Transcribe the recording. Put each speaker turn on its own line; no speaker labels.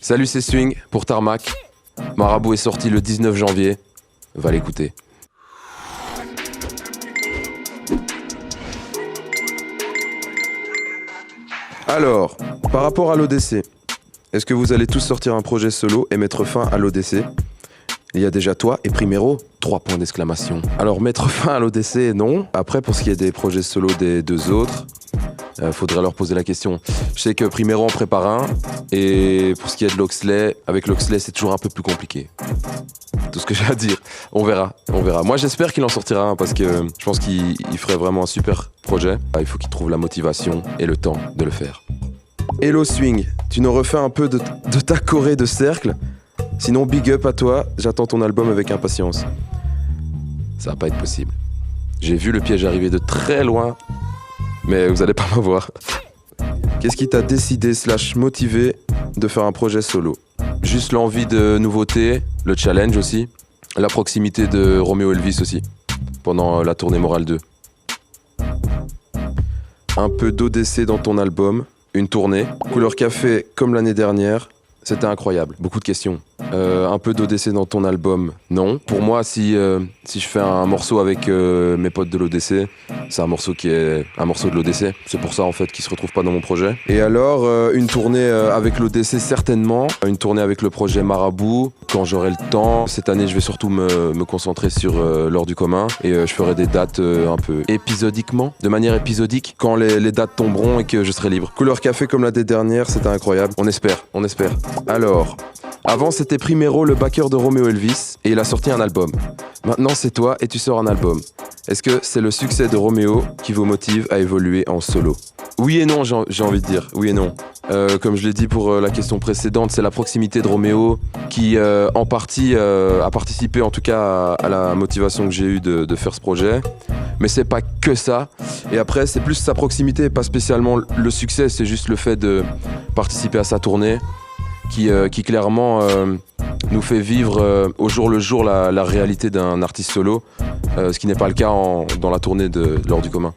Salut, c'est Swing pour Tarmac. Marabout est sorti le 19 janvier. Va l'écouter. Alors, par rapport à l'ODC, est-ce que vous allez tous sortir un projet solo et mettre fin à l'ODC ? Il y a déjà toi et Primero, 3 points d'exclamation. Alors mettre fin à l'ODC, non. Après, pour ce qui est des projets solo des deux autres, faudrait leur poser la question. Je sais que Primero en prépare un, et pour ce qui est de Loxley, avec Loxley c'est toujours un peu plus compliqué. Tout ce que j'ai à dire. On verra. Moi j'espère qu'il en sortira un parce que je pense qu'il ferait vraiment un super projet. Il faut qu'il trouve la motivation et le temps de le faire. Hello Swing, tu nous refais un peu de ta choré de cercle ? Sinon big up à toi, j'attends ton album avec impatience. Ça va pas être possible. J'ai vu le piège arriver de très loin, mais vous allez pas me voir. Qu'est-ce qui t'a décidé / motivé de faire un projet solo ? Juste l'envie de nouveauté, le challenge aussi, la proximité de Romeo Elvis aussi, pendant la tournée Morale 2. Un peu d'ODC dans ton album, une tournée, couleur café comme l'année dernière, c'était incroyable, beaucoup de questions. Un peu d'ODC dans ton album, non. Pour moi, si je fais un morceau avec mes potes de l'ODC, c'est un morceau qui est un morceau de l'ODC. C'est pour ça en fait qu'il se retrouve pas dans mon projet. Et alors, une tournée avec l'ODC certainement, une tournée avec le projet Marabout, quand j'aurai le temps. Cette année, je vais surtout me concentrer sur l'Heure du commun et je ferai des dates un peu épisodiquement, de manière épisodique, quand les dates tomberont et que je serai libre. Couleur café comme l'année dernière, c'était incroyable. On espère. Alors, avant c'était Primero, le backer de Romeo Elvis, et il a sorti un album. Maintenant c'est toi et tu sors un album. Est-ce que c'est le succès de Romeo qui vous motive à évoluer en solo ? Oui et non, j'ai envie de dire. Oui et non. Comme je l'ai dit pour la question précédente, c'est la proximité de Romeo qui, en partie, a participé en tout cas à la motivation que j'ai eue de faire ce projet. Mais c'est pas que ça. Et après, c'est plus sa proximité et pas spécialement le succès. C'est juste le fait de participer à sa tournée qui clairement nous fait vivre au jour le jour la réalité d'un artiste solo, ce qui n'est pas le cas dans la tournée de l'Heure du commun.